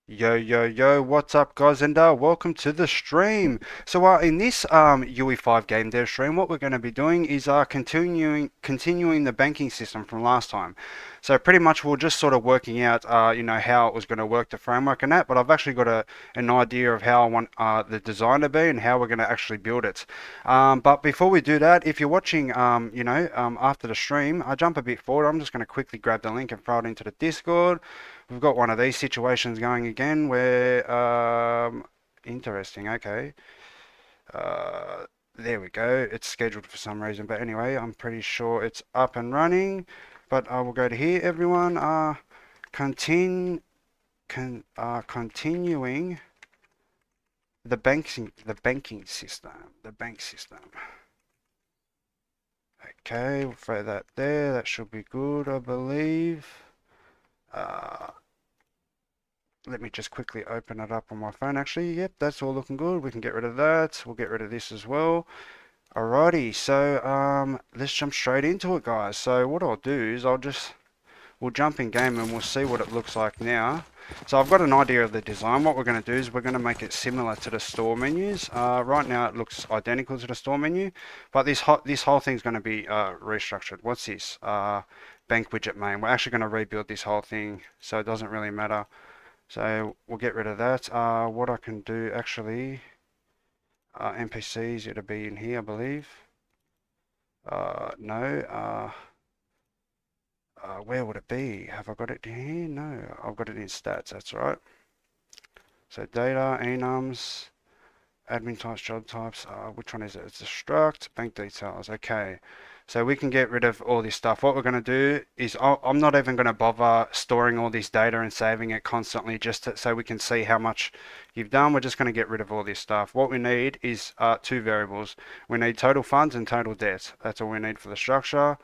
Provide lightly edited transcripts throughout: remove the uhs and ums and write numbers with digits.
Yo, what's up guys and welcome to the stream. So in this UE5 game dev stream, what we're going to be doing is continuing the banking system from last time. So pretty much we're just sort of working out how it was going to work, the framework and that, but I've actually got an idea of how I want the design to be and how we're going to actually build it. But before we do that, if you're watching after the stream, I jump a bit forward. I'm just going to quickly grab the link and throw it into the Discord. We've got one of these situations going again where, interesting, okay. Uh, there we go. It's scheduled for some reason, but anyway, I'm pretty sure it's up and running. But I will go to here, everyone. Continuing the banking system, the bank system. Okay, we'll throw that there. That should be good, I believe. Uh, Let me just quickly open it up on my phone. Actually, yep, that's all looking good. We can get rid of that. We'll get rid of this as well. Alrighty, so let's jump straight into it, guys. So what I'll do is we'll jump in game and we'll see what it looks like now. So I've got an idea of the design. What we're going to do is we're going to make it similar to the store menus. Right now it looks identical to the store menu, but this whole thing's going to be restructured. What's this? Bank widget main. We're actually going to rebuild this whole thing, so it doesn't really matter. So we'll get rid of that. What I can do actually, NPCs, it'll be in here, I believe. No. Where would it be? Have I got it here? No, I've got it in stats. That's right. So data, enums, admin types, job types. Which one is it? It's a struct, bank details. Okay. So we can get rid of all this stuff. What we're going to do is I'm not even going to bother storing all this data and saving it constantly so we can see how much you've done. We're just going to get rid of all this stuff. What we need is two variables. We need total funds and total debt. That's all we need for the structure.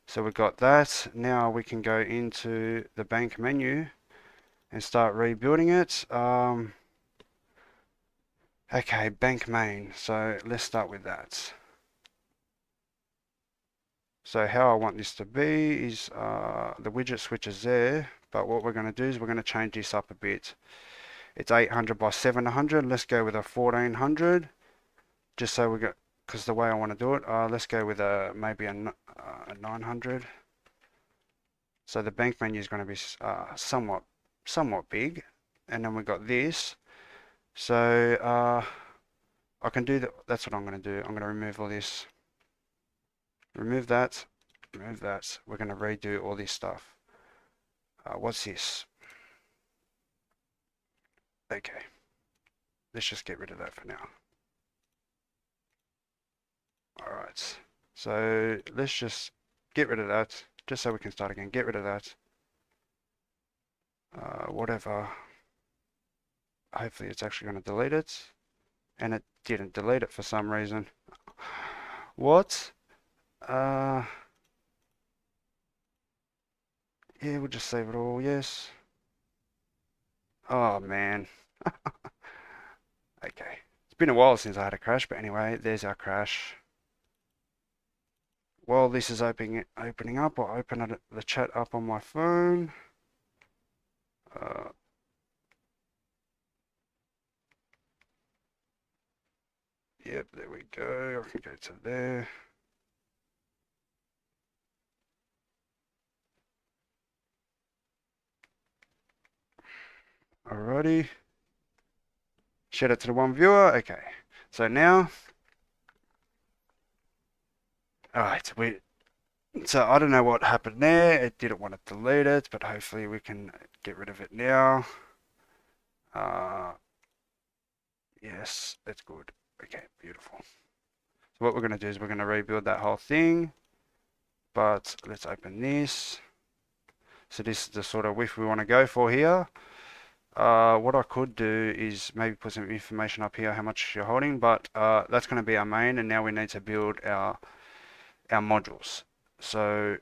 So we've got that. Now we can go into the bank menu and start rebuilding it. Okay, bank main. So let's start with that. So how I want this to be is the widget switches there, but what we're going to do is we're going to change this up a bit. It's 800 by 700. Let's go with a 1400, just so we got, because the way I want to do it, let's go with maybe a 900. So the bank menu is going to be somewhat big, and then we got this. So I can do that. That's what I'm going to do. I'm going to remove all this. Remove that, remove that. We're going to redo all this stuff. What's this? Okay, let's just get rid of that for now. Alright, so let's just get rid of that, just so we can start again. Get rid of that. Whatever. Hopefully it's actually going to delete it. And it didn't delete it for some reason. What? Yeah, we'll just save it all, yes. Oh man. Okay. It's been a while since I had a crash, but anyway, there's our crash. While this is opening up, I'll open the chat up on my phone. Yep, there we go. I can go to there. Alrighty. Shout out to the one viewer. Okay. So now, alright, so I don't know what happened there. It didn't want to delete it, but hopefully we can get rid of it now. Yes, that's good. Okay, beautiful. So what we're going to do is we're going to rebuild that whole thing, but let's open this. So this is the sort of width we want to go for here. What I could do is maybe put some information up here how much you're holding, but that's going to be our main, and now we need to build our modules. So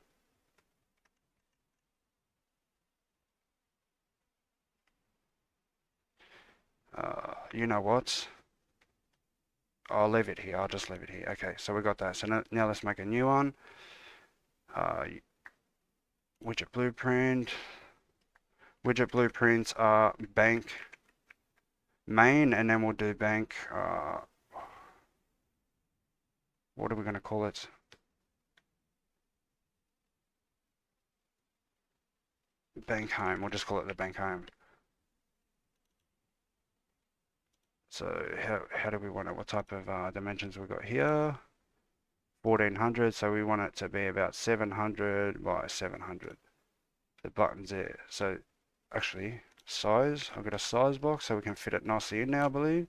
you know what? I'll leave it here. I'll just leave it here. Okay, so we got that. So now let's make a new one. Widget blueprint. Widget blueprints are bank main, and then we'll do bank, what are we going to call it? Bank home. We'll just call it the bank home. So how do we want it? What type of dimensions we got here? 1400. So we want it to be about 700 by 700. The button's there. So actually, size. I've got a size box so we can fit it nicely in now, I believe.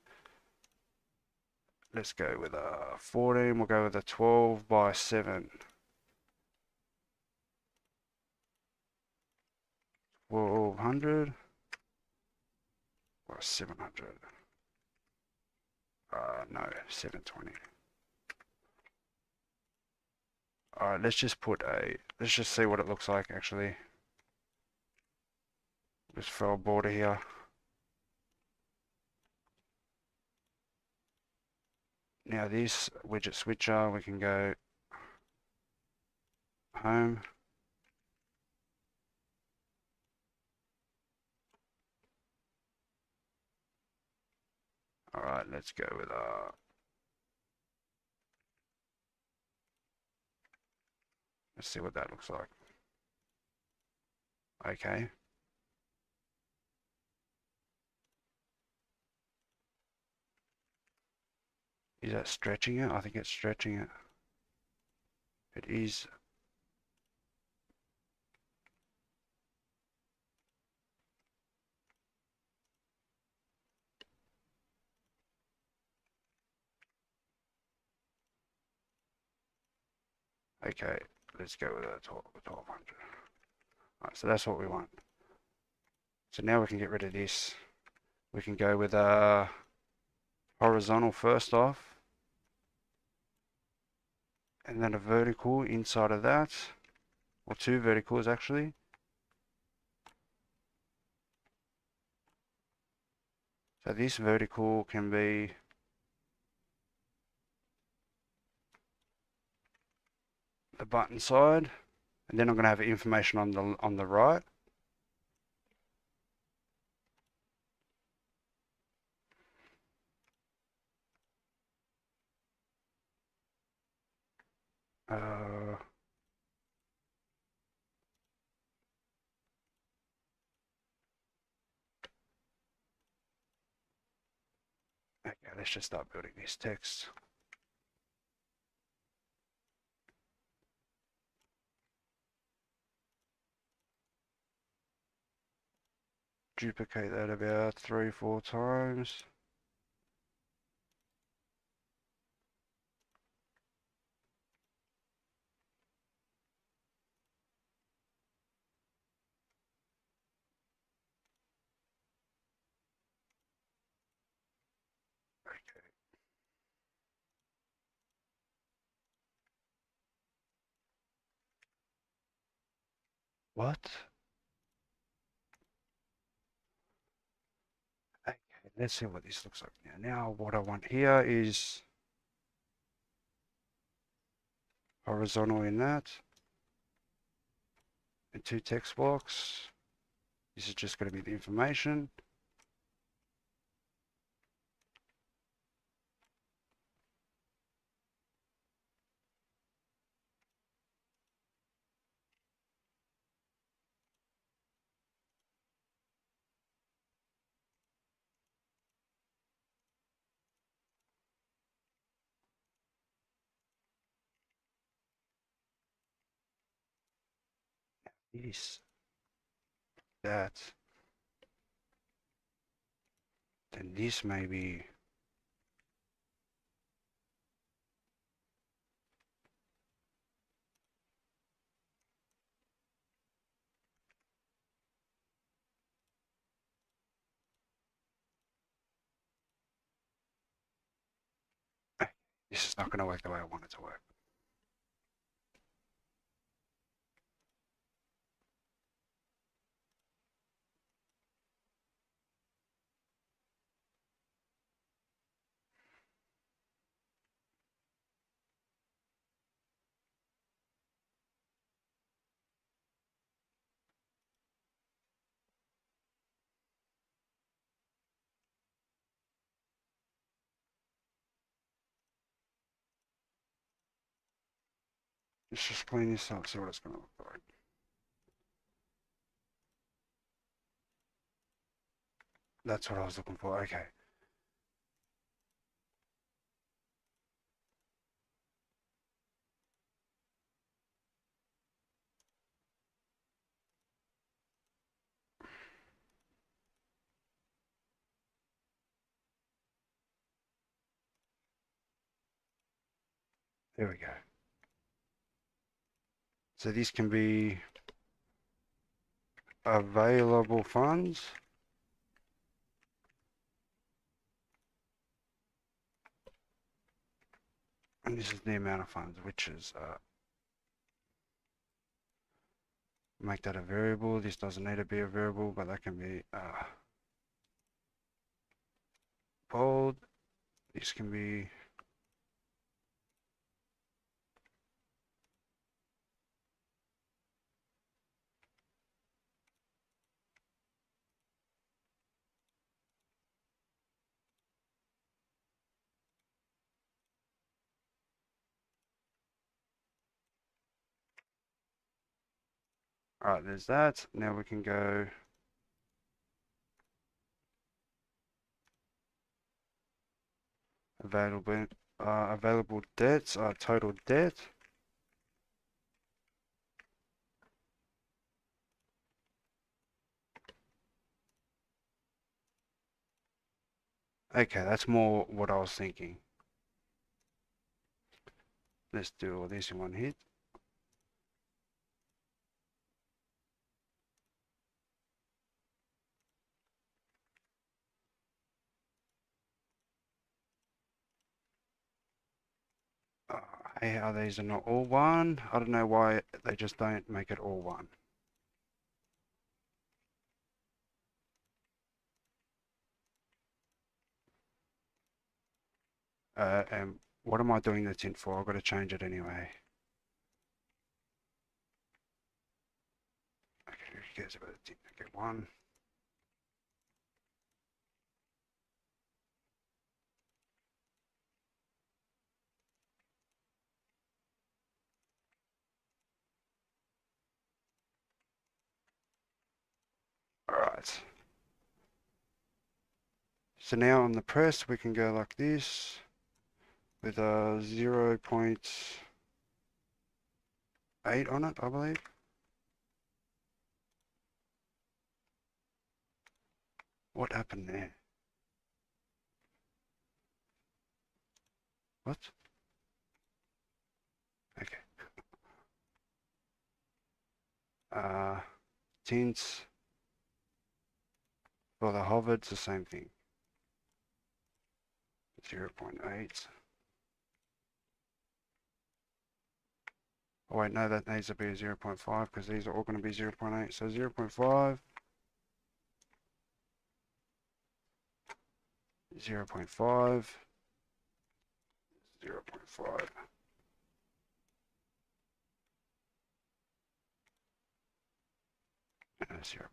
Let's go with a 14. We'll go with a 12 by 7. 1200 by 700. No, 720. Alright, let's just let's just see what it looks like actually. Just throw a border here. Now this widget switcher, we can go home. Alright, let's go with let's see what that looks like. Okay. Is that stretching it? I think it's stretching it. It is. Okay, let's go with a 1200. Alright, so that's what we want. So now we can get rid of this. We can go with a horizontal first off. And then a vertical inside of that. Or two verticals actually. So this vertical can be the button side, and then I'm going to have information on the right. Uh, okay, let's just start building this text. Duplicate that about 3-4 times. Okay. What? Okay, let's see what this looks like now. Now what I want here is horizontal in that, and two text blocks. This is just going to be the information. This, that, then this may be. This is not going to work the way I want it to work. Let's just clean this up, see what it's going to look like. That's what I was looking for. Okay. There we go. So these can be available funds. And this is the amount of funds, which is, make that a variable. This doesn't need to be a variable, but that can be bold. This can be alright, there's that. Now we can go available debts, total debt. Okay, that's more what I was thinking. Let's do all this in one hit. Hey, are these are not all one? I don't know why they just don't make it all one. And what am I doing the tint for? I've got to change it anyway. Okay, who cares about the tint? Okay, one. Alright. So now on the press, we can go like this with a 0.8 on it, I believe. What happened there? What? Okay. Tints for the hover, it's the same thing. 0.8. Oh wait, no, that needs to be a 0.5 because these are all going to be 0.8. So 0.5, 0.5, 0.5. And 0.5.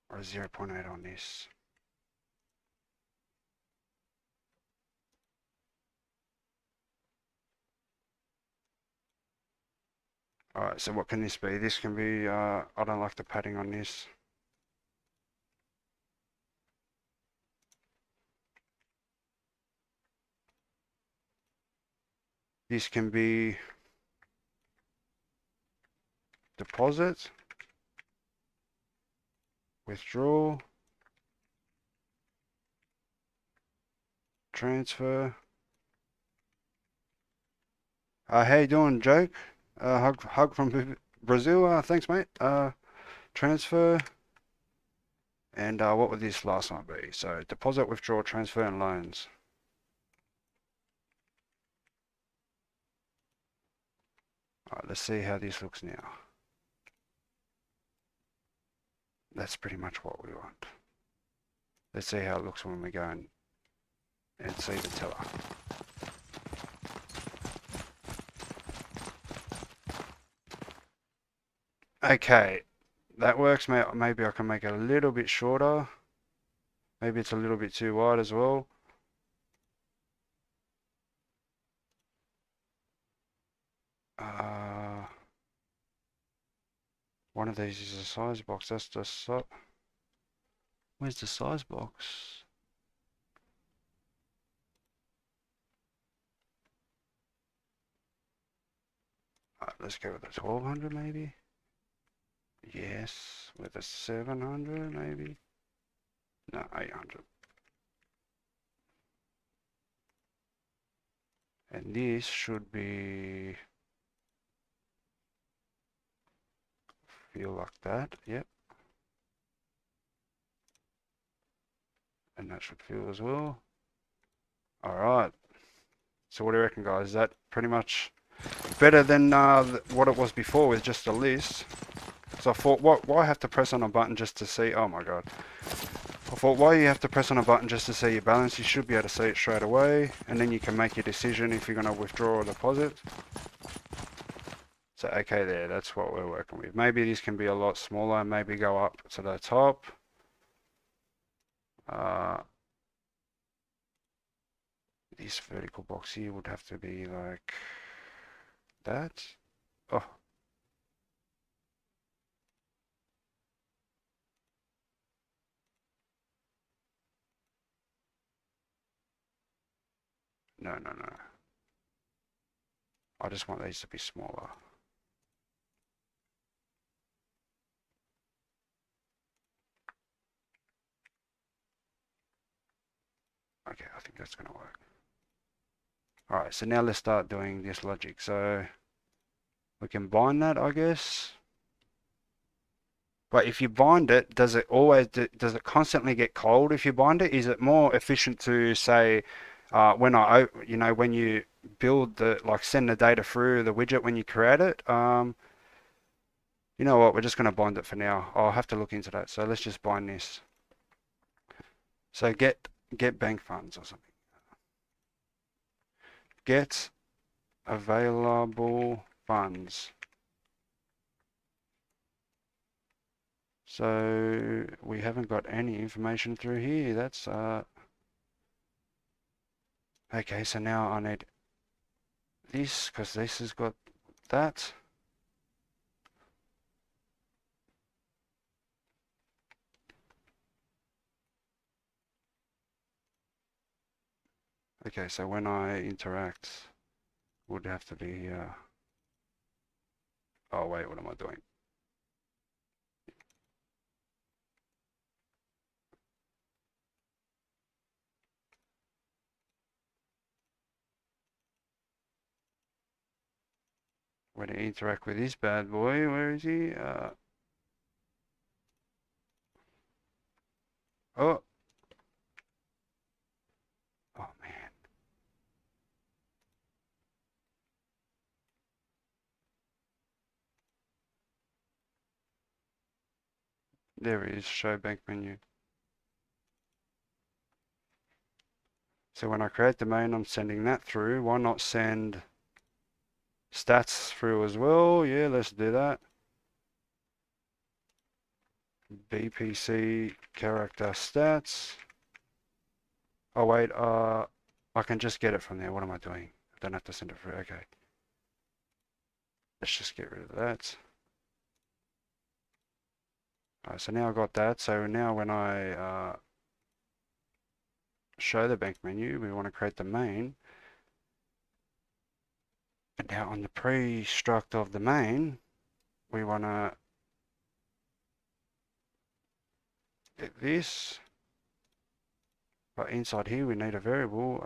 Or 0.8 on this. Alright, so what can this be? This can be, I don't like the padding on this. This can be deposit, withdrawal, transfer. How you doing, Joke? Hug from Brazil. Thanks, mate. Transfer. And what would this last one be? So deposit, withdrawal, transfer, and loans. Alright, let's see how this looks now. That's pretty much what we want. Let's see how it looks when we go and see the teller. Okay, that works. Maybe I can make it a little bit shorter. Maybe it's a little bit too wide as well. One of these is a size box. That's the Where's the size box? Let's go with a 1200 maybe. Yes, with a 700 maybe. No, 800. And this should be feel like that. Yep. And that should feel as well. All right. So what do you reckon, guys? Is that pretty much better than what it was before with just a list? So I thought, why have to press on a button just to see? Oh my god. I thought, why you have to press on a button just to see your balance? You should be able to see it straight away, and then you can make your decision if you're going to withdraw or deposit. So okay, there, that's what we're working with. Maybe this can be a lot smaller, maybe go up to the top. This vertical box here would have to be like that. Oh. No, no, no. I just want these to be smaller. Okay, I think that's going to work. Alright, so now let's start doing this logic. So we can bind that, I guess. But if you bind it, does it constantly get cold if you bind it? Is it more efficient to say when when you build send the data through the widget when you create it? You know what? We're just going to bind it for now. I'll have to look into that. So let's just bind this. So get bank funds or something. Get available funds. So we haven't got any information through here. That's okay. So now I need this because this has got that. Okay, so when I interact, would have to be oh wait, what am I doing? When I interact with this bad boy, where is he? Oh, oh man. There it is, show bank menu. So when I create the main, I'm sending that through. Why not send stats through as well? Yeah, let's do that. BPC character stats. Oh wait, I can just get it from there. What am I doing? I don't have to send it through. Okay. Let's just get rid of that. Alright, so now I've got that. So now when I show the bank menu, we want to create the main. And now on the pre-struct of the main, we want to get this. But inside here, we need a variable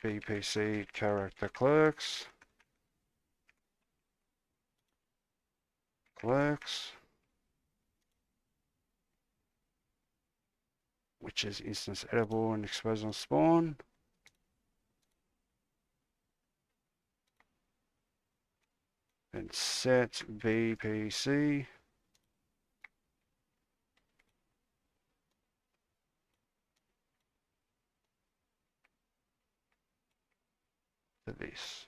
BPC character clerks. Which is instance editable and exposed on spawn. Then set BPC to this.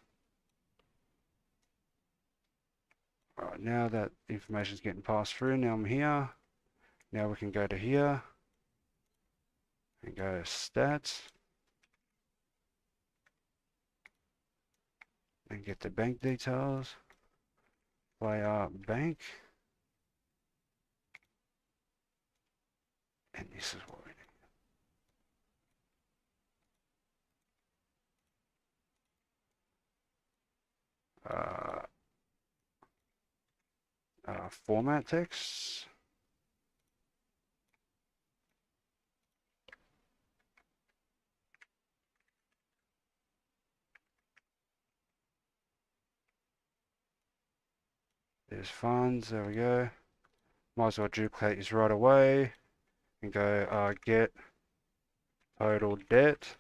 Alright, now that information is getting passed through, now I'm here. Now we can go to here and go stats. and get the bank details via bank. And this is what we need. Format text. There's funds, there we go. Might as well duplicate this right away and go get total debt.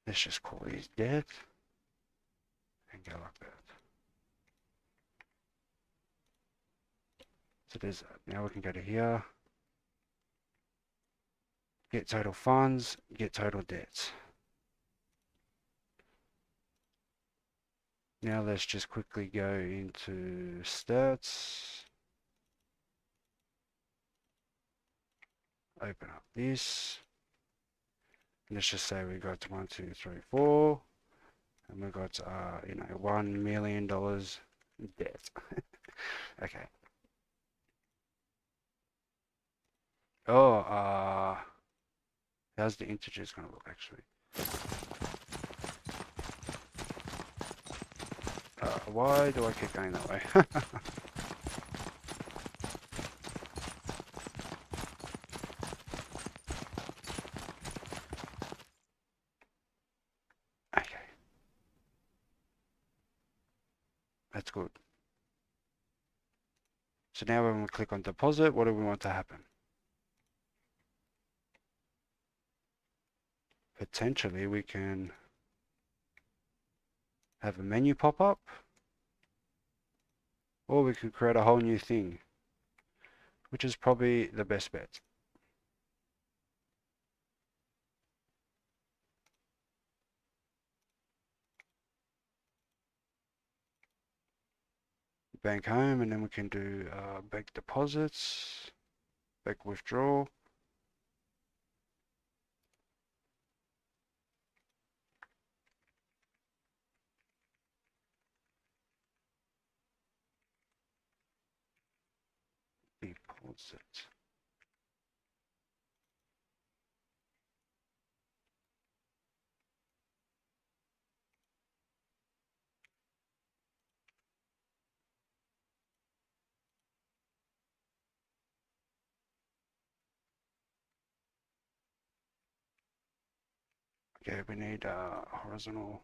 Let's just call these debt and go like that. So there's that. Now we can go to here, get total funds, get total debts. Now let's just quickly go into stats. Open up this. And let's just say we got 1, 2, 3, 4. And we got, $1 million debt. Okay. Oh, how's the integers going to look actually? Why do I keep going that way? Okay. That's good. So now when we click on deposit, what do we want to happen? Potentially we can have a menu pop up, or we could create a whole new thing, which is probably the best bet. Bank home, and then we can do bank deposits, bank withdrawal. Deposit. Okay, we need horizontal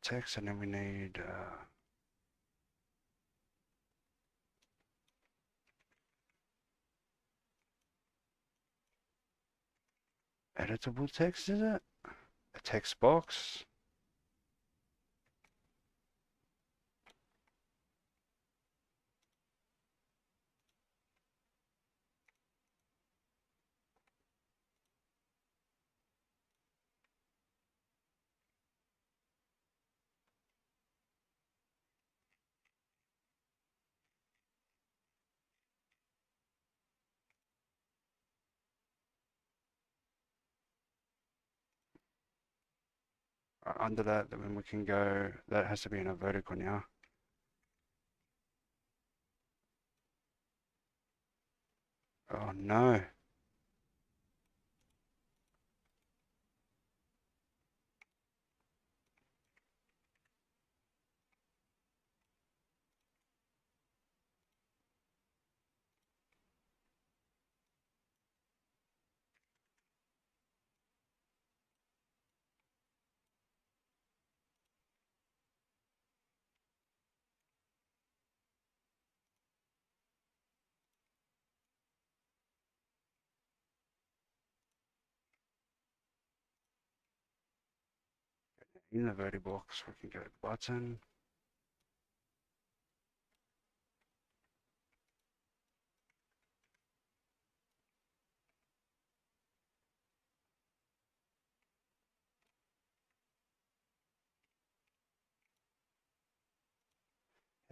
text, and then we need editable text, is it? A text box. Under that, then we can go, that has to be in a vertical now. Oh no. In the vertical box, we can go button.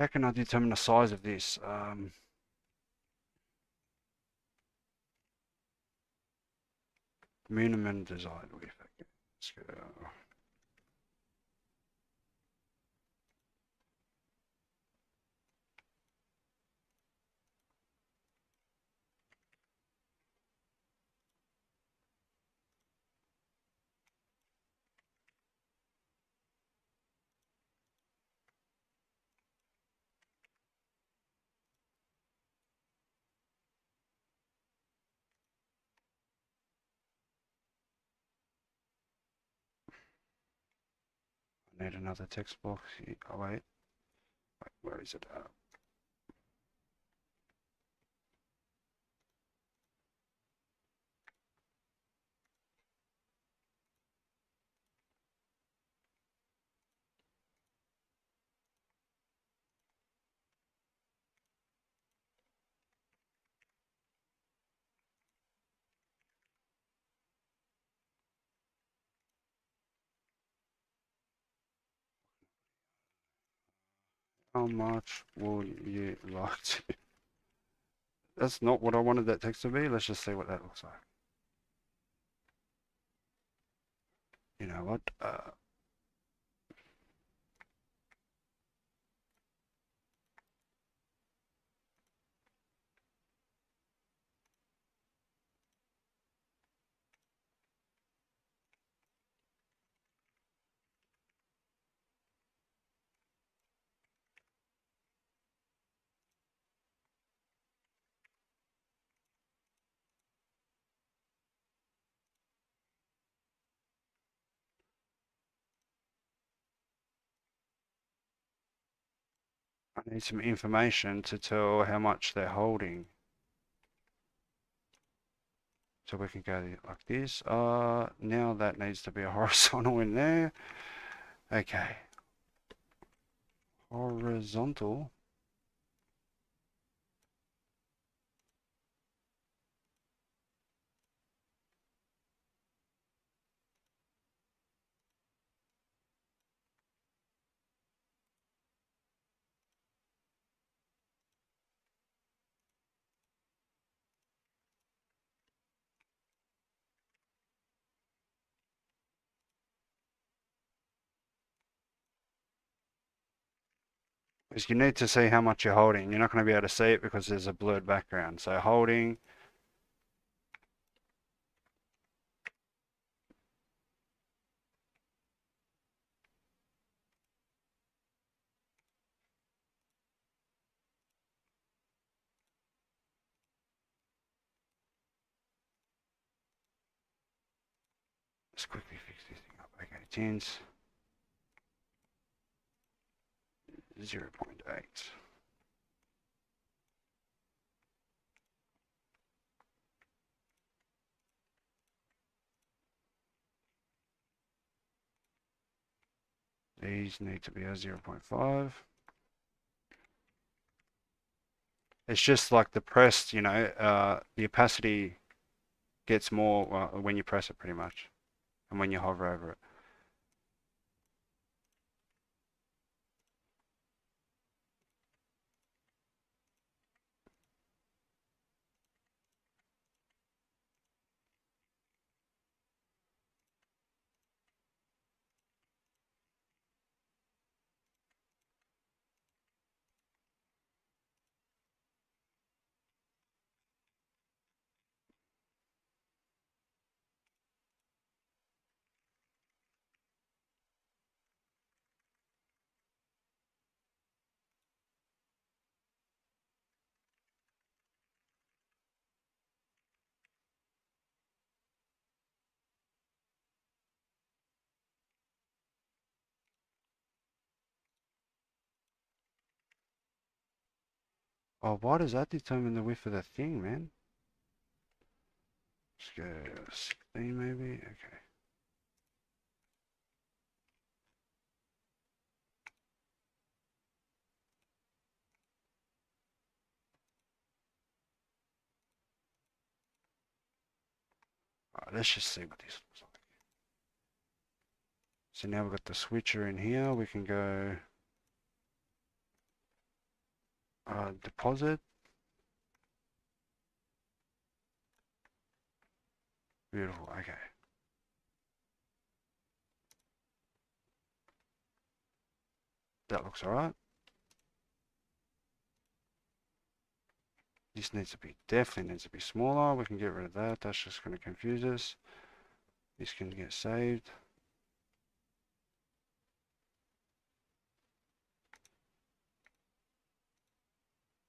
How can I determine the size of this? Minimum desired width. Okay, let's go. I need another text box. Oh, wait, where is it? How much would you like to? That's not what I wanted that text to be. Let's just see what that looks like. You know what? I need some information to tell how much they're holding. So we can go like this. Now that needs to be a horizontal in there. Okay. Horizontal. Because you need to see how much you're holding. You're not going to be able to see it because there's a blurred background. So holding. Let's quickly fix this thing up. Okay, tens 0.8. These need to be a 0.5. It's just like the pressed, the opacity gets more when you press it pretty much and when you hover over it. Oh, why does that determine the width of the thing, man? Let's go 16 maybe. Okay. Alright, let's just see what this looks like. So now we've got the switcher in here. We can go deposit. Beautiful. Okay. That looks alright. This needs to be, definitely needs to be smaller. We can get rid of that. That's just going to confuse us. This can get saved.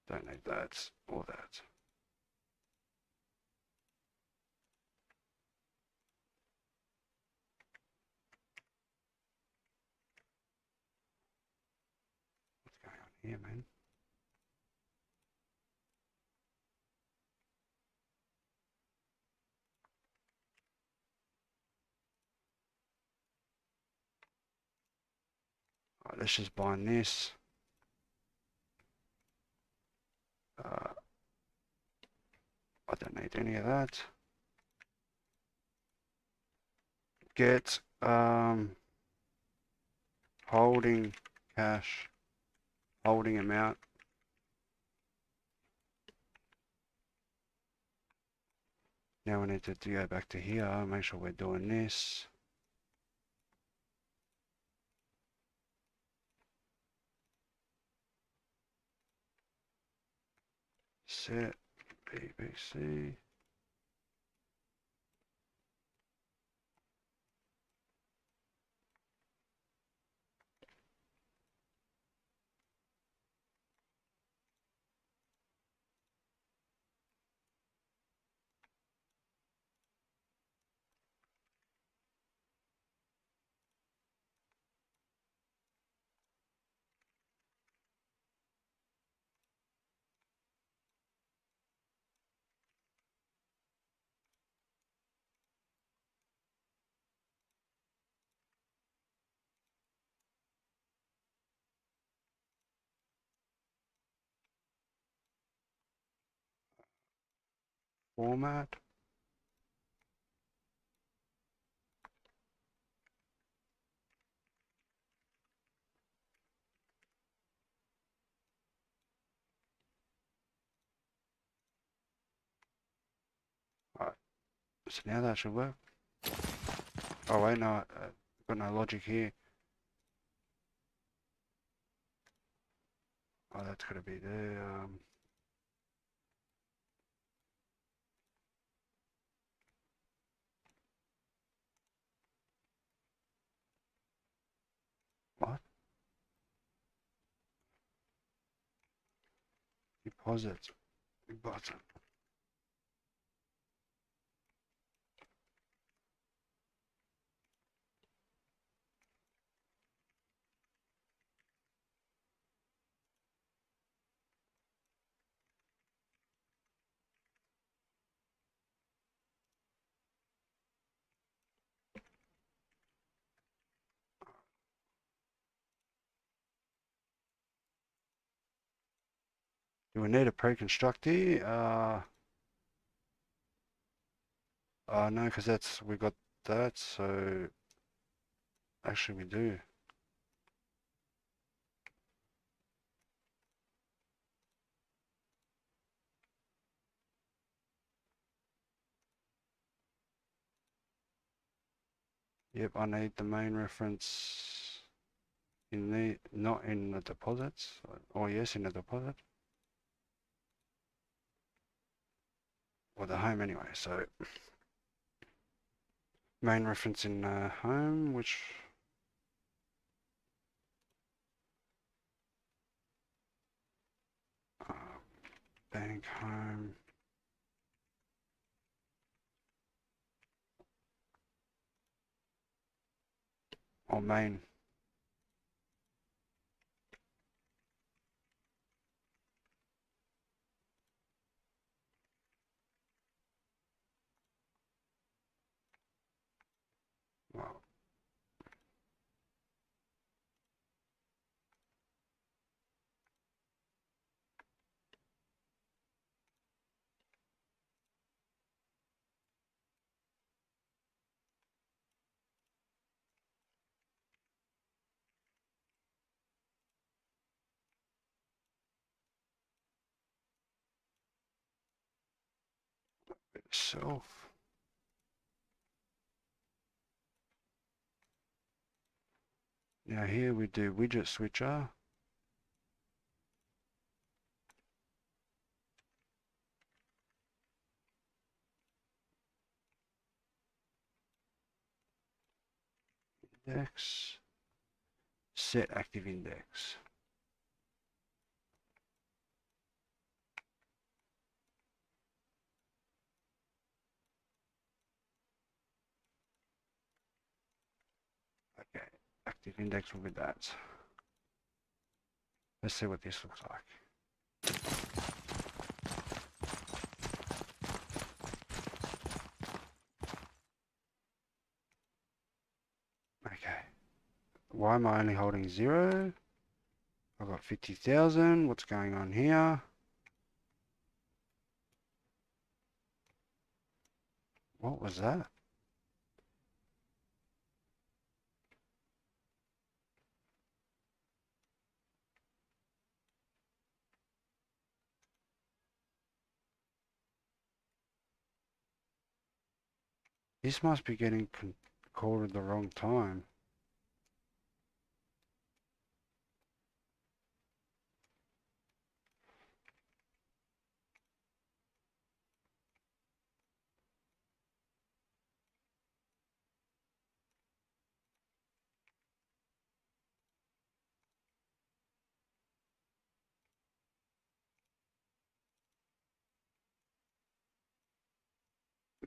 Don't need that or that. What's going on here, man? Alright, let's just bind this. I don't need any of that. Get holding cash, holding amount. Now we need to go back to here, make sure we're doing this. Set BBC. Format. Alright, so now that should work. Oh wait, no, got no logic here. Oh, that's gotta be there. What? Deposit button. Do we need a pre-construct here? No, because we got that, so actually we do. Yep, I need the main reference in the, not in the deposits, or yes, in the deposit. Or the home anyway, so main reference in home, which uh, bank home or main. Well, yourself. Now here we do widget switcher. Index. Set active index. Okay, active index will be that. Let's see what this looks like. Okay. Why am I only holding 0? I've got 50,000. What's going on here? What was that? This must be getting called at the wrong time.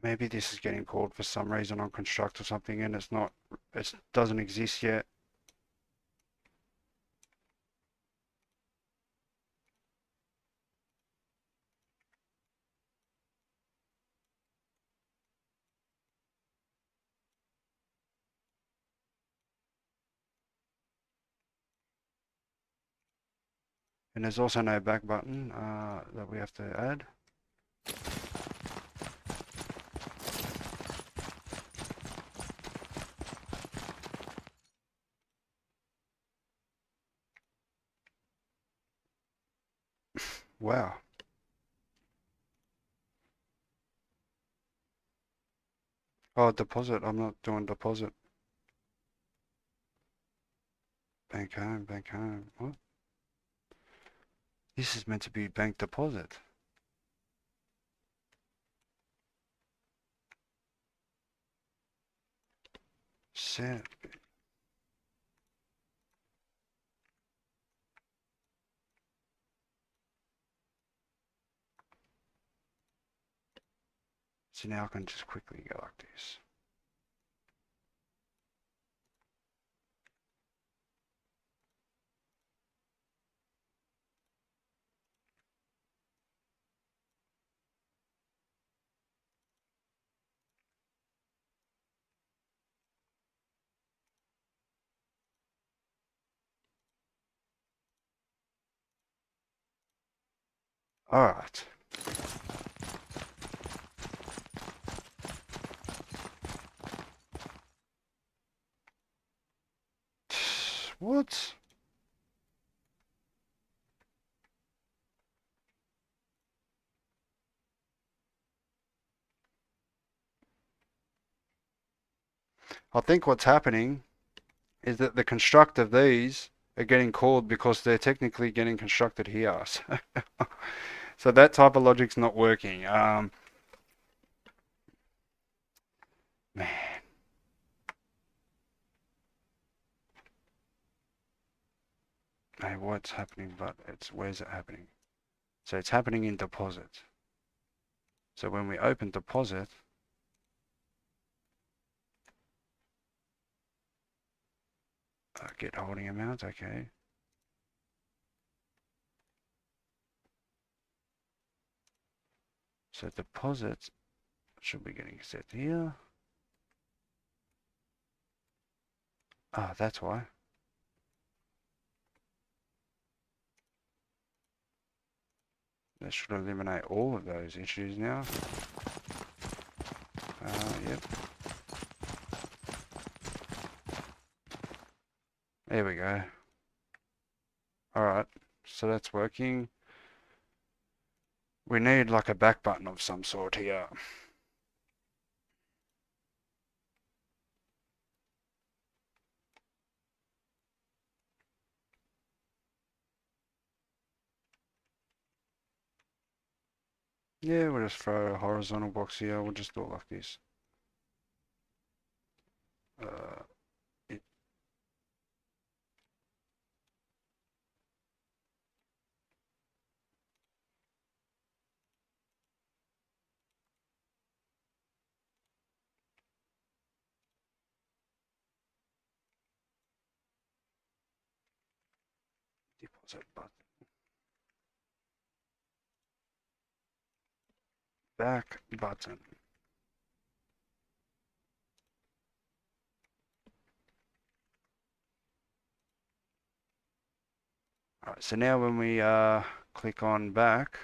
Maybe this is getting called for some reason on construct or something and it's not, it doesn't exist yet. And there's also no back button that we have to add. Wow. Oh, deposit. I'm not doing deposit. Bank home, bank home. What? This is meant to be bank deposit. Set. So now I can just quickly go like this. Alright. What? I think what's happening is that the construct of these are getting called because they're technically getting constructed here. So that type of logic's not working. Man. Hey, what's happening? But where's it happening? So it's happening in deposit. So when we open deposit, get holding amount, okay. So deposit should be getting set here. Ah, that's why. That should eliminate all of those issues now. Yep. There we go. Alright, so that's working. We need like a back button of some sort here. Yeah, we'll just throw a horizontal box here. We'll just do it like this. It deposit button. Back button. Alright, so now when we click on back,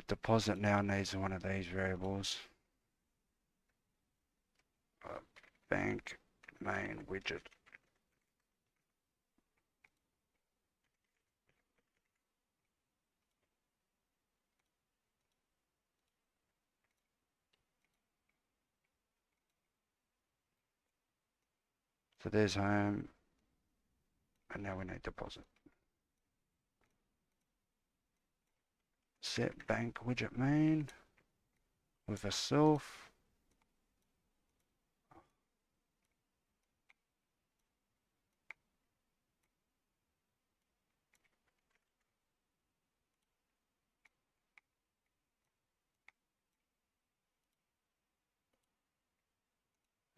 deposit now needs one of these variables. Bank main widget. So there's home, and now we need deposit. Set bank widget main with a self.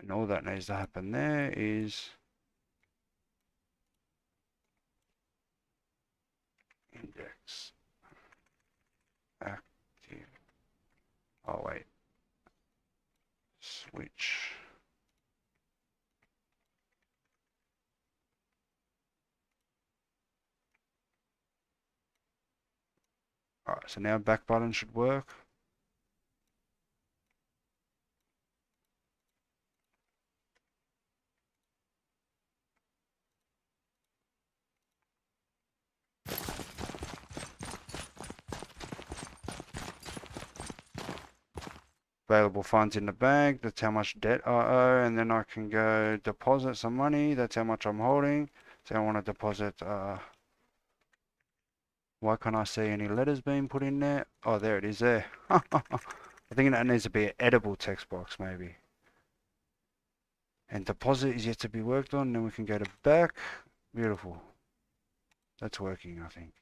And all that needs to happen there is index active. Oh wait, switch. Alright, so now back button should work. Available funds in the bank, that's how much debt I owe, and then I can go deposit some money, that's how much I'm holding. So I want to deposit, why can't I see any letters being put in there? Oh, there it is there. I think that needs to be an edible text box maybe. And deposit is yet to be worked on, then we can go to back. Beautiful. That's working, I think.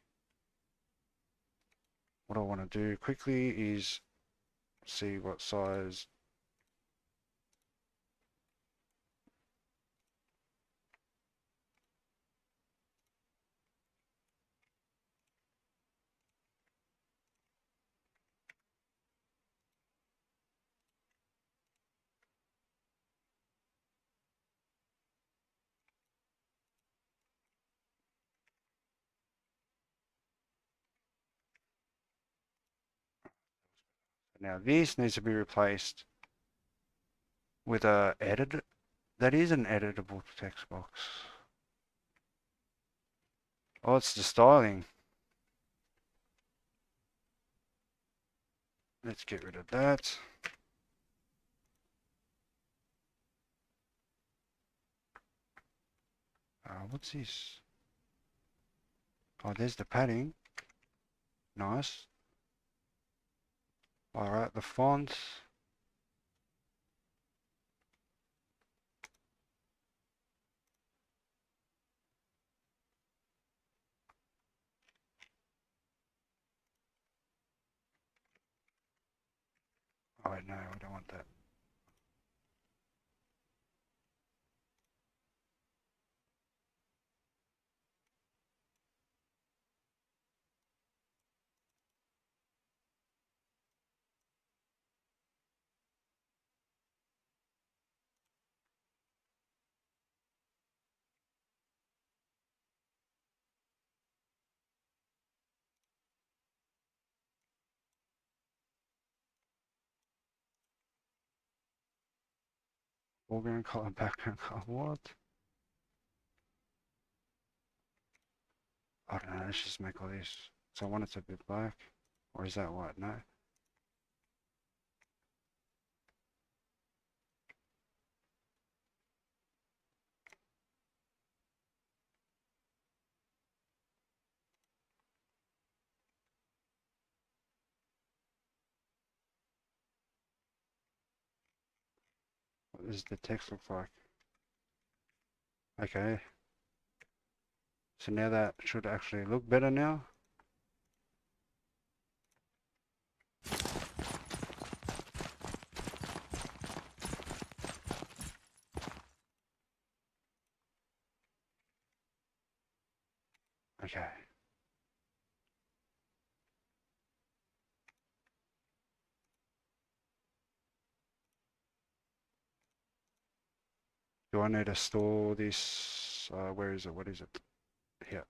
What I want to do quickly is see what size. Now this needs to be replaced with a edit. That is an editable text box. Oh, it's the styling. Let's get rid of that. What's this? Oh, there's the padding. Nice. Alright, the fonts. Oh, wait, no, I don't want that. Foreground color, background color. What? I don't know, let's just make all this. So I want it to be black. Or is that white? No. does the text look like? Okay. So now that should actually look better now. Okay. Do I need to store this? Where is it? What is it? Here.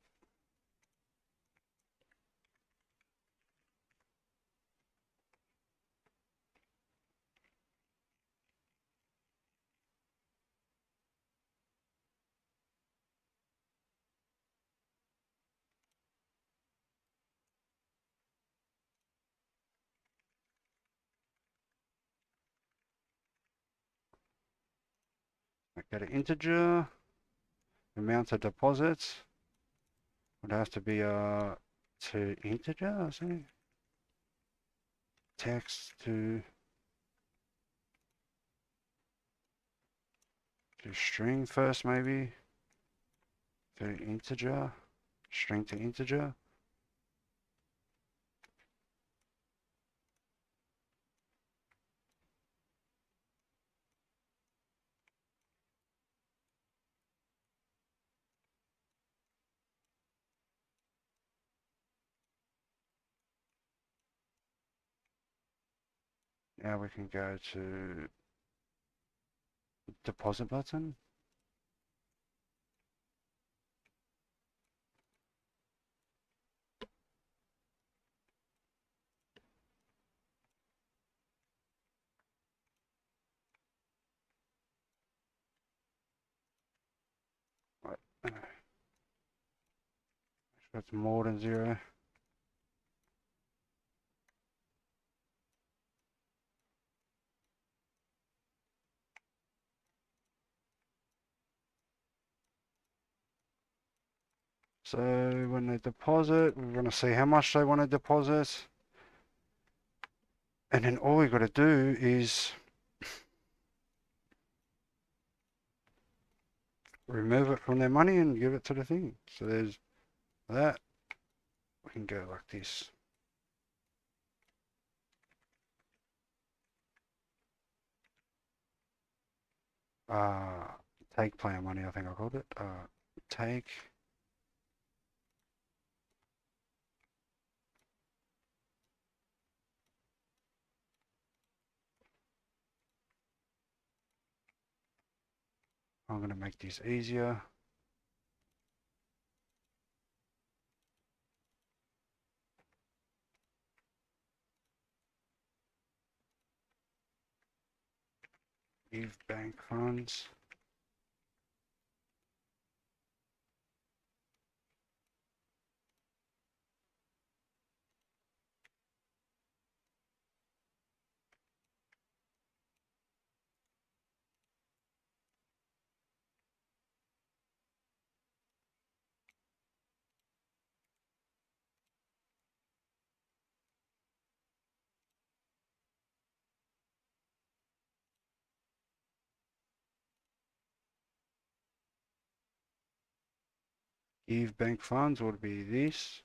Get an integer. Amount of deposits would have to be to integer, I think. Text to string first, maybe. To integer. String to integer. Now we can go to deposit button. Right. That's more than 0. So when they deposit, we want to see how much they want to deposit. And then all we got to do is remove it from their money and give it to the thing. So there's that. We can go like this. Uh, take player money, I think I called it. Take. I'm going to make this easier. Give bank funds. Give bank funds would be this.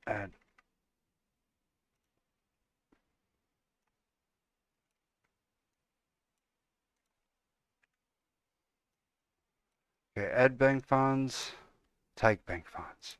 Add. Okay, add bank funds. Take bank funds.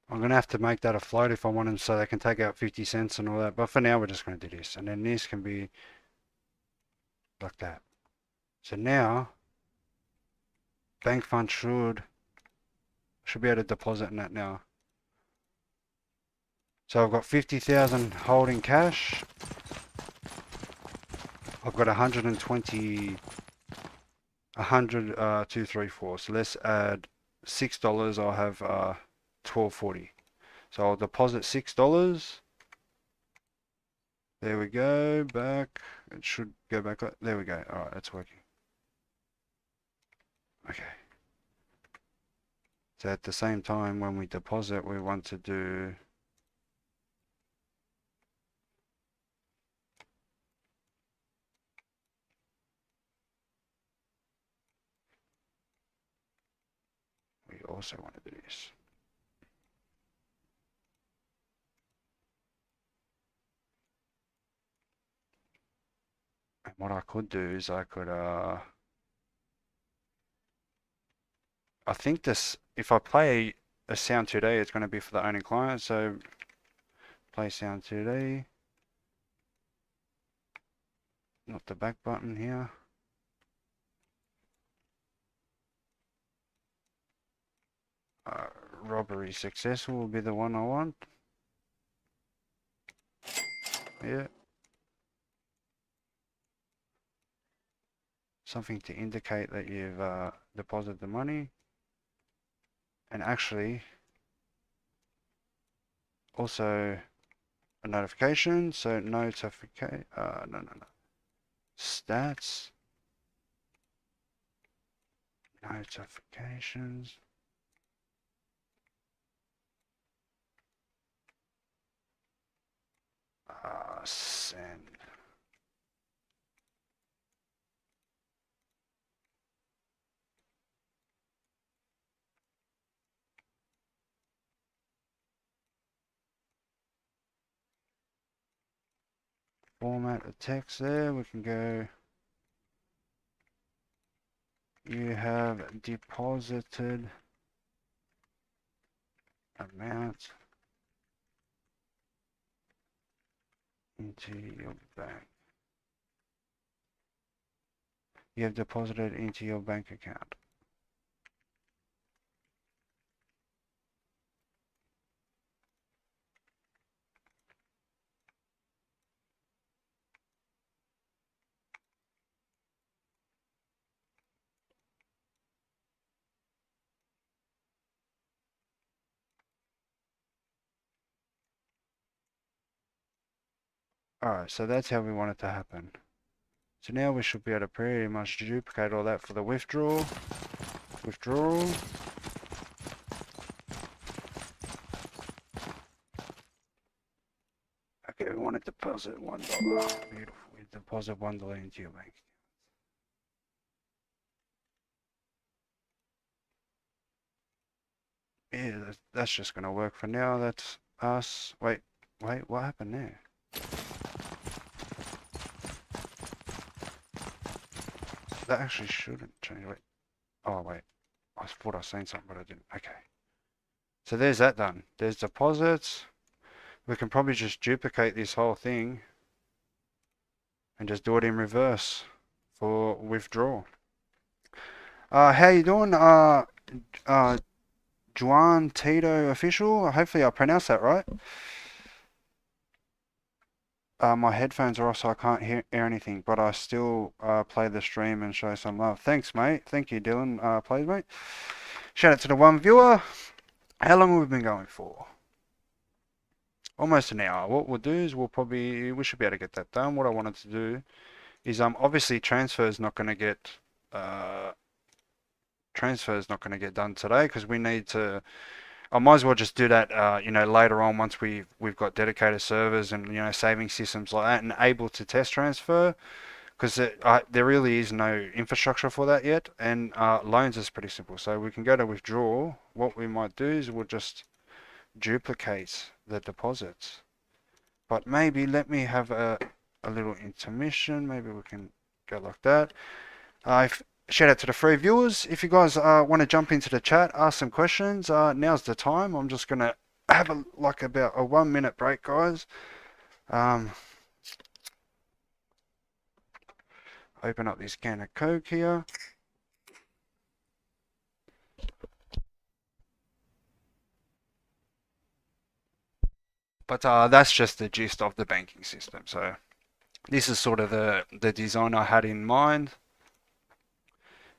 I'm gonna have to make that a float if I want them so they can take out 50 cents and all that. But for now, we're just gonna do this, and then this can be like that. So now, bank fund should be able to deposit in that now. So I've got 50,000 holding cash. I've got 120, 100, 234. So let's add $6. I'll have 1240. So I'll deposit $6. There we go. Back. It should go back. There we go. All right, that's working. Okay. So at the same time, when we deposit, we want to do we also want to do this. And what I could do is I could I think this, if I play a sound 2D, it's going to be for the owning client. So play sound 2D, not the back button here. Robbery successful will be the one I want. Yeah. Something to indicate that you've deposited the money. And actually, also a notification. So notification. No. Stats. Notifications. Send. Format the text there. We can go. You have deposited amount into your bank. You have deposited into your bank account. Alright, so that's how we want it to happen. So now we should be able to pretty much duplicate all that for the withdrawal. Withdrawal. Okay, we want to deposit $1. Beautiful. We deposit $1 into your bank. Yeah, that's just going to work for now. That's us. Wait, what happened there? That actually shouldn't change. Wait. Oh, wait. I thought I was saying something, but I didn't. Okay. So there's that done. There's deposits. We can probably just duplicate this whole thing and just do it in reverse for withdrawal. How you doing? Juan Tito official. Hopefully I pronounced that right. My headphones are off, so I can't hear anything, but I still play the stream and show some love. Thanks, mate. Thank you, Dylan. Plays, mate. Shout out to the one viewer. How long have we been going for? Almost an hour. What we'll do is we should be able to get that done. What I wanted to do is obviously transfer's not going to get done today because we need to. I might as well just do that, later on once we've got dedicated servers and saving systems like that and able to test transfer, because there really is no infrastructure for that yet. And loans is pretty simple, so we can go to withdraw. What we might do is we'll just duplicate the deposits, but maybe let me have a little intermission. Maybe we can go like that. shout out to the free viewers. If you guys want to jump into the chat, ask some questions, now's the time. I'm just gonna have about a 1 minute break, guys. Um, open up this can of Coke here. But that's just the gist of the banking system. So this is sort of the design I had in mind,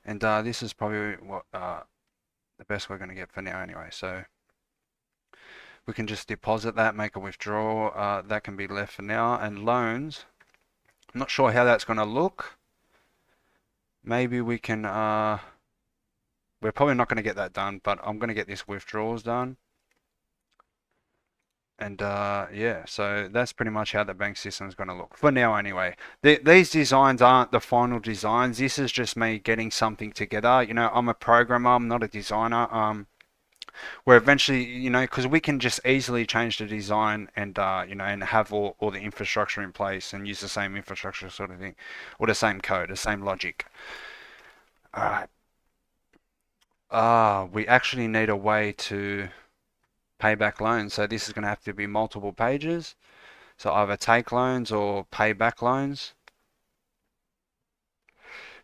and this is probably what the best we're going to get for now anyway. So we can just deposit that, make a withdrawal. That can be left for now. And loans, I'm not sure how that's going to look. Maybe we can, we're probably not going to get that done, but I'm going to get this withdrawals done. And yeah, so that's pretty much how the bank system is going to look for now anyway. These designs aren't the final designs. This is just me getting something together. You know, I'm a programmer, I'm not a designer. Where eventually, you know, because we can just easily change the design and, you know, and have all the infrastructure in place and use the same infrastructure sort of thing, or the same code, the same logic. All right. We actually need a way to pay back loans. So this is going to have to be multiple pages. So either take loans or pay back loans.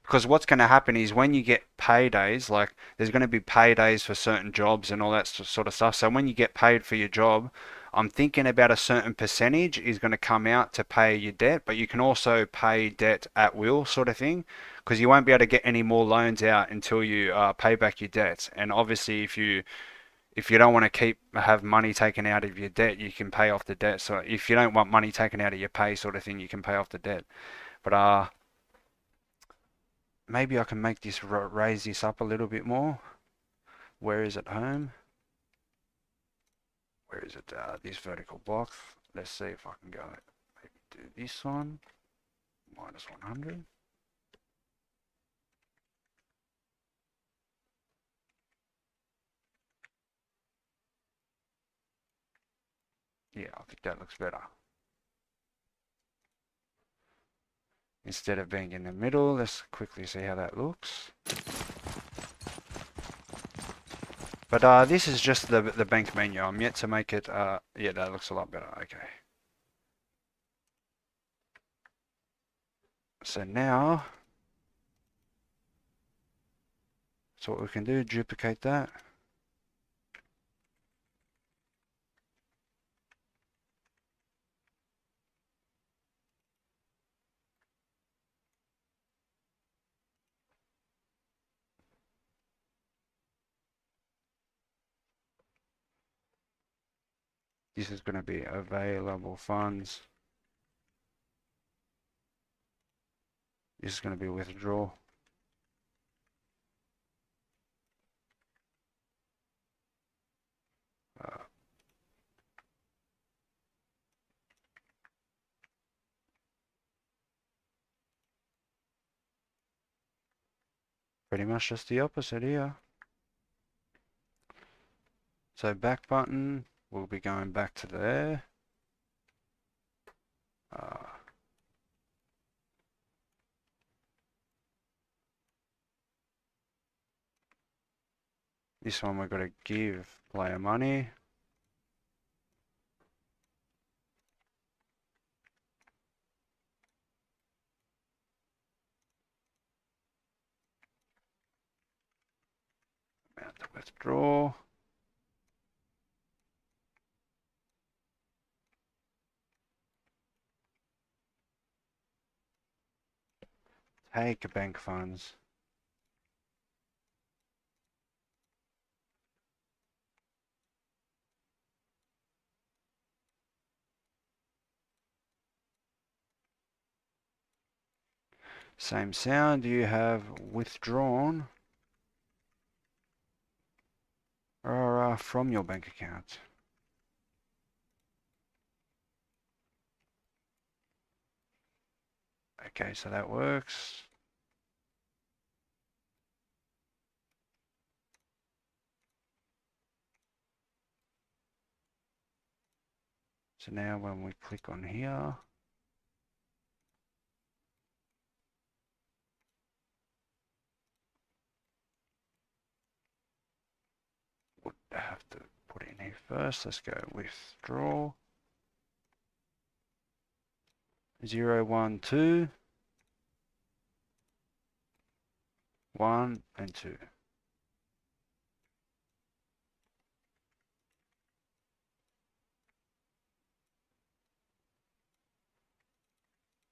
Because what's going to happen is when you get paydays, like there's going to be paydays for certain jobs and all that sort of stuff. So when you get paid for your job, I'm thinking about a certain percentage is going to come out to pay your debt, but you can also pay debt at will sort of thing, because you won't be able to get any more loans out until you pay back your debts. And obviously, if you don't want to have money taken out of your debt, you can pay off the debt. So if you don't want money taken out of your pay sort of thing, you can pay off the debt. But maybe I can make this raise this up a little bit more. Where is it? Home. Where is it? This vertical block. Let's see if I can go maybe do this one. Minus 100. Yeah, I think that looks better. Instead of being in the middle, let's quickly see how that looks. But this is just the bank menu. I'm yet to make it. Yeah, that looks a lot better. Okay. So now, so what we can do, duplicate that. This is going to be available funds. This is going to be withdrawal. Pretty much just the opposite here. So back button, we'll be going back to there. This one we've got to give player money. Amount to withdraw. Take bank funds. Same sound, you have withdrawn from your bank account. Okay, so that works. So now when we click on here, I have to put it in here first. Let's go withdraw 0, 1, 2, 1 and 2.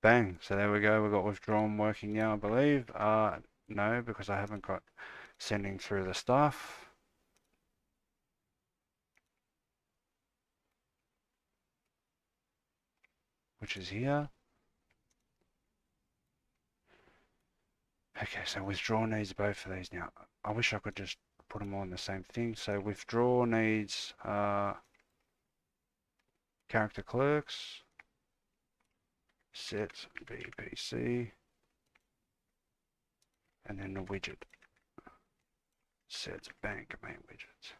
Bang. So there we go. We've got withdrawn working now, I believe. No, because I haven't got sending through the stuff. Which is here. Okay, so withdraw needs both of these now. I wish I could just put them all in the same thing. So withdraw needs character clerks, set BPC, and then the widget, set bank main widgets.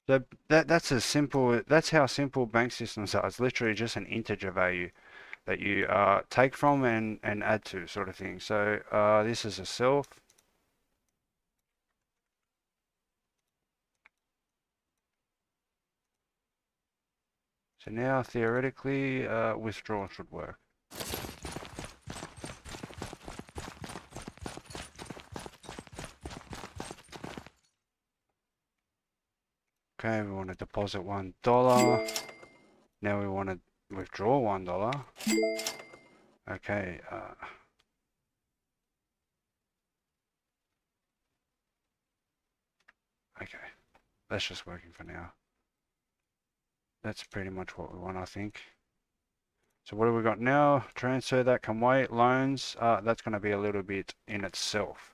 So that's as simple. That's how simple bank systems are. It's literally just an integer value that you take from and add to, sort of thing. So this is a self. So now theoretically withdraw should work. Okay, we want to deposit $1. Now we want to withdraw $1. Okay. Okay, that's just working for now. That's pretty much what we want, I think. So what have we got now? Transfer, that can wait. Loans, that's going to be a little bit in itself.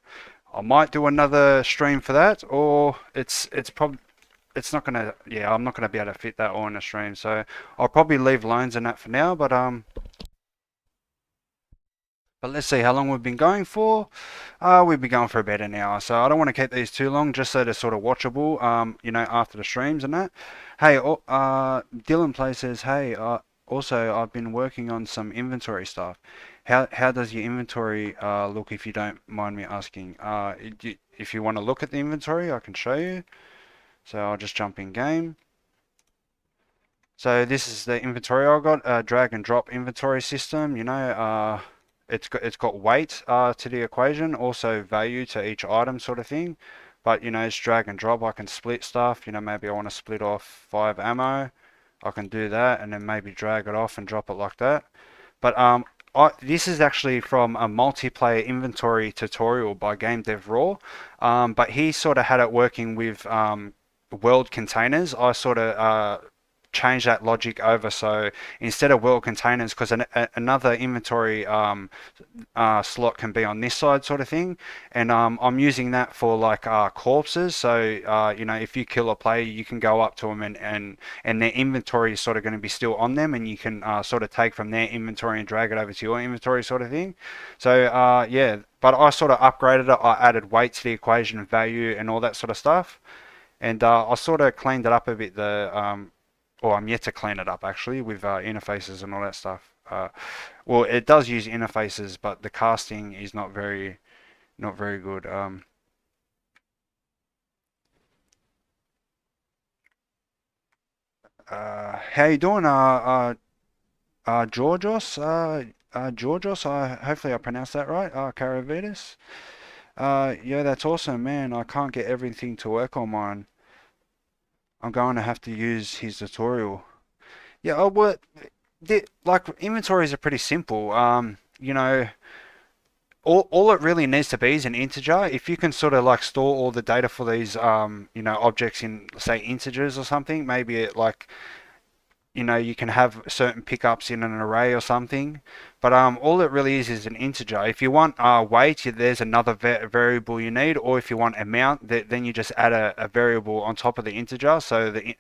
I might do another stream for that, or it's not gonna, yeah, I'm not gonna be able to fit that all in a stream. So I'll probably leave loans and that for now, but let's see how long we've been going for. We've been going for about an hour, so I don't want to keep these too long, just so they're sort of watchable, you know, after the streams and that. Hey, Dylan Play says, hey, also I've been working on some inventory stuff. How does your inventory look, if you don't mind me asking? If you want to look at the inventory, I can show you. So I'll just jump in game. So this is the inventory I got, a drag and drop inventory system, you know, it's got weight to the equation, also value to each item, sort of thing. But you know, it's drag and drop. I can split stuff. You know, maybe I want to split off 5 ammo. I can do that, and then maybe drag it off and drop it like that. But this is actually from a multiplayer inventory tutorial by Game Dev Raw. But he sort of had it working with world containers. I sort of change that logic over, so instead of world containers, because another inventory slot can be on this side, sort of thing, and I'm using that for like corpses. So you know, if you kill a player, you can go up to them, and their inventory is sort of going to be still on them, and you can sort of take from their inventory and drag it over to your inventory, sort of thing. So yeah, but I sort of upgraded it. I added weight to the equation, value, and all that sort of stuff. And I sort of cleaned it up a bit, or I'm yet to clean it up actually, with interfaces and all that stuff. Well, it does use interfaces, but the casting is not very good. How you doing, Georgios? Georgios, hopefully I pronounced that right. Karavitis. Yeah, that's awesome, man. I can't get everything to work on mine. I'm going to have to use his tutorial. Yeah, oh, well, like inventories are pretty simple. You know, all it really needs to be is an integer. If you can sort of like store all the data for these, you know, objects in, say, integers or something, maybe it like, you know, you can have certain pickups in an array or something. But all it really is an integer. If you want weight, there's another variable you need, or if you want amount, then you just add a variable on top of the integer. So the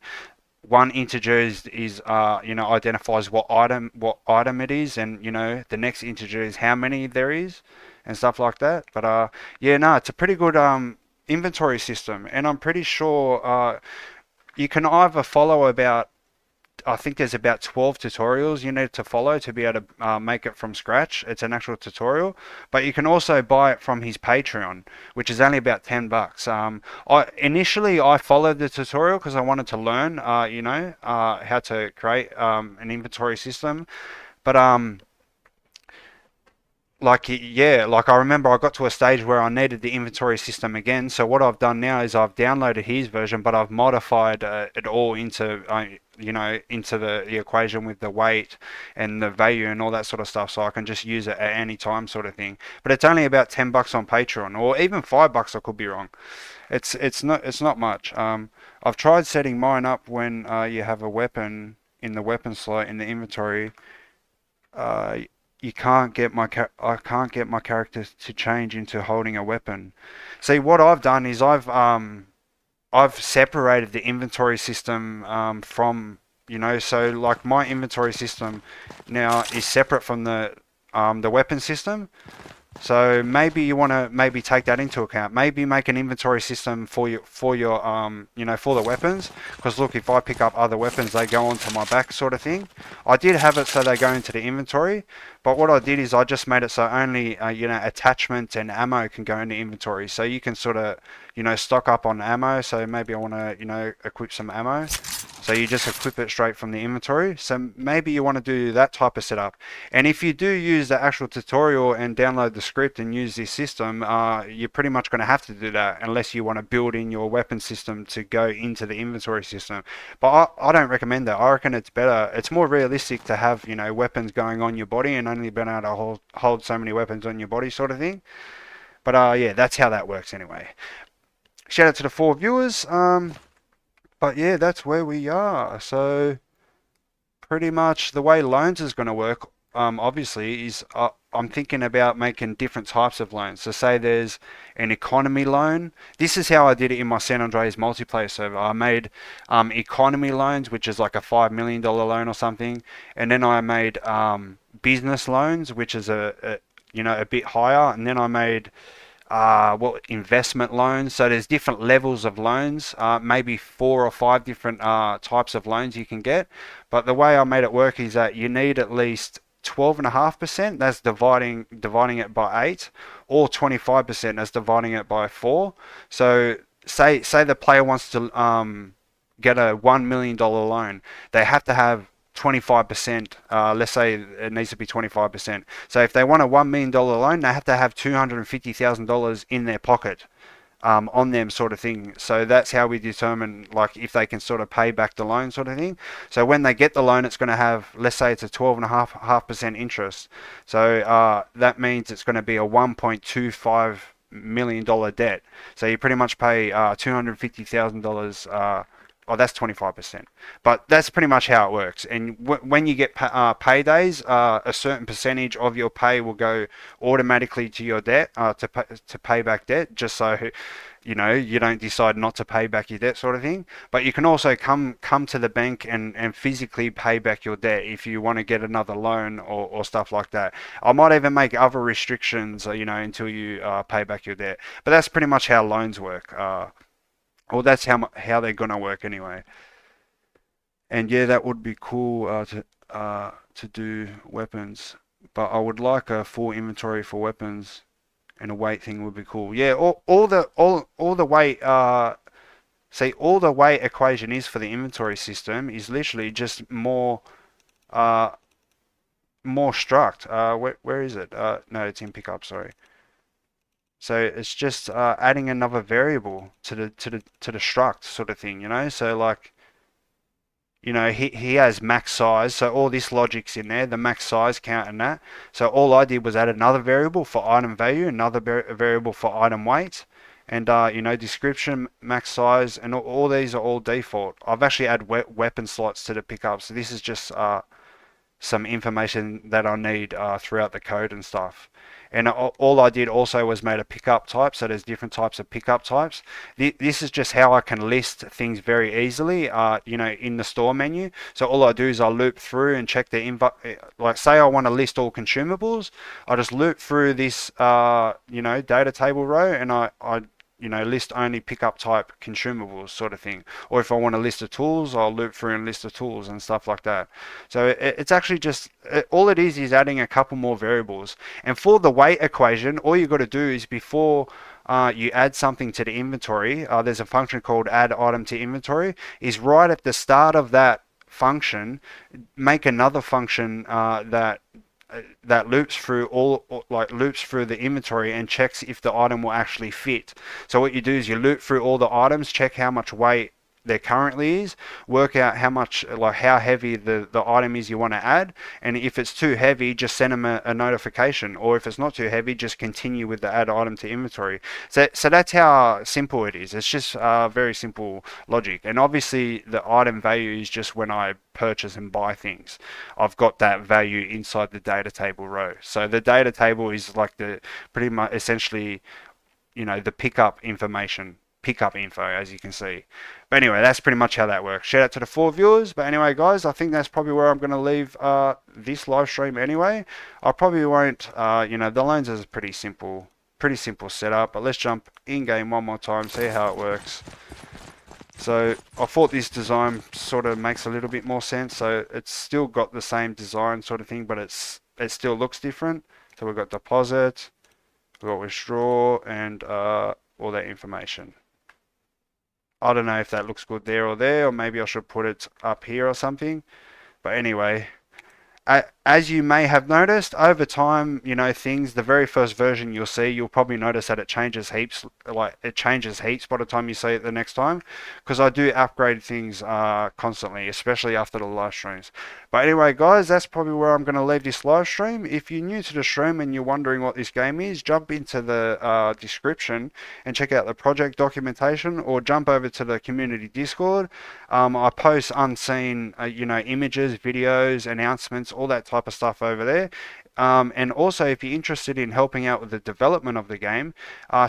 one integer is you know, identifies what item it is, and you know, the next integer is how many there is, and stuff like that. But yeah, no, it's a pretty good inventory system, and I'm pretty sure you can either follow about, I think there's about 12 tutorials you need to follow to be able to make it from scratch. It's an actual tutorial, but you can also buy it from his Patreon, which is only about 10 bucks. Initially I followed the tutorial because I wanted to learn, how to create an inventory system, but like I remember I got to a stage where I needed the inventory system again. So what I've done now is I've downloaded his version, but I've modified it all into, into the equation with the weight and the value and all that sort of stuff. So I can just use it at any time, sort of thing. But it's only about 10 bucks on Patreon, or even 5 bucks. I could be wrong. It's not much. I've tried setting mine up when you have a weapon in the weapon slot in the inventory. Uh, you can't get I can't get my character to change into holding a weapon. See, what I've done is I've separated the inventory system from, so like my inventory system now is separate from the weapon system. So maybe you want to maybe take that into account. Maybe make an inventory system for your for the weapons. Because look, if I pick up other weapons, they go onto my back, sort of thing. I did have it so they go into the inventory, but what I did is I just made it so only attachments and ammo can go into inventory. So you can sort of stock up on ammo. So maybe I want to equip some ammo. So you just equip it straight from the inventory. So maybe you want to do that type of setup. And if you do use the actual tutorial and download the script and use this system, you're pretty much going to have to do that unless you want to build in your weapon system to go into the inventory system. But I don't recommend that. I reckon it's better. It's more realistic to have weapons going on your body and only being able to hold so many weapons on your body, sort of thing. But yeah, that's how that works anyway. Shout out to the 4 viewers. But yeah, that's where we are. So pretty much the way loans is going to work, obviously, is I'm thinking about making different types of loans. So say there's an economy loan. This is how I did it in my San Andreas multiplayer server. I made economy loans, which is like a $5 million loan or something. And then I made business loans, which is a bit higher. And then I made investment loans. So there's different levels of loans, maybe 4 or 5 different types of loans you can get. But the way I made it work is that you need at least 12.5%, that's dividing it by 8, or 25%, that's dividing it by 4. So say the player wants to get a $1 million loan, they have to have 25%. Let's say it needs to be 25%. So if they want a $1 million loan, they have to have $250,000 in their pocket, on them, sort of thing. So that's how we determine like if they can sort of pay back the loan, sort of thing. So when they get the loan, it's going to have, let's say it's a 12.5% interest. So that means it's going to be a $1.25 million debt. So you pretty much pay $250,000. Oh, that's 25%. But that's pretty much how it works. And when you get paydays, a certain percentage of your pay will go automatically to your debt, to pay back debt, just so you don't decide not to pay back your debt, sort of thing. But you can also come to the bank and physically pay back your debt if you want to get another loan or stuff like that. I might even make other restrictions, until you pay back your debt. But that's pretty much how loans work. Well, that's how they're gonna work anyway. And yeah, that would be cool to do weapons, but I would like a full inventory for weapons, and a weight thing would be cool. Yeah, all the weight. See, all the weight equation is for the inventory system is literally just more struct. Where is it? No, it's in pickup. Sorry. So it's just adding another variable to the struct, sort of thing, So like, he has max size, so all this logic's in there, the max size count and that. So all I did was add another variable for item value, another variable for item weight, and description, max size, and all these are all default. I've actually added weapon slots to the pickup, so this is just some information that I need throughout the code and stuff. And all I did also was made a pickup type, so there's different types of pickup types. This is just how I can list things very easily, in the store menu. So all I do is I loop through and check the like say I want to list all consumables, I just loop through this, data table row, and I list only pickup type consumables sort of thing. Or if I want a list of tools, I'll loop through and list of tools and stuff like that. So it's actually just, all it is adding a couple more variables. And for the weight equation, all you got to do is before you add something to the inventory, there's a function called add item to inventory, is right at the start of that function, make another function that loops through loops through the inventory and checks if the item will actually fit. So what you do is you loop through all the items, check how much weight there currently is, work out how much, how heavy the item is you want to add, and if it's too heavy, just send them a notification, or if it's not too heavy, just continue with the add item to inventory. So that's how simple it is. It's just very simple logic, and obviously the item value is just when I purchase and buy things. I've got that value inside the data table row. So the data table is like the pretty much essentially, the pickup info, as you can see. But anyway, that's pretty much how that works. Shout out to the 4 viewers. But anyway, guys, I think that's probably where I'm going to leave this live stream anyway. I probably won't, the loans is a pretty simple setup. But let's jump in game one more time, see how it works. So I thought this design sort of makes a little bit more sense. So it's still got the same design sort of thing, but it still looks different. So we've got deposit, we've got withdraw, and all that information. I don't know if that looks good there, or maybe I should put it up here or something. But anyway, as you may have noticed, over time, the very first version you'll probably notice that it changes heaps, by the time you see it the next time, because I do upgrade things constantly, especially after the live streams. But anyway, guys, that's probably where I'm going to leave this live stream. If you're new to the stream and you're wondering what this game is, jump into the description and check out the project documentation, or jump over to the community Discord. I post unseen, images, videos, announcements, all that type of stuff over there. And also, if you're interested in helping out with the development of the game,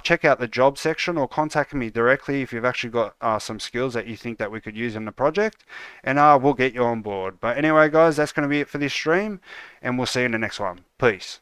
check out the job section, or contact me directly if you've actually got some skills that you think that we could use in the project, and we'll get you on board. But anyway, guys, that's going to be it for this stream, and we'll see you in the next one. Peace.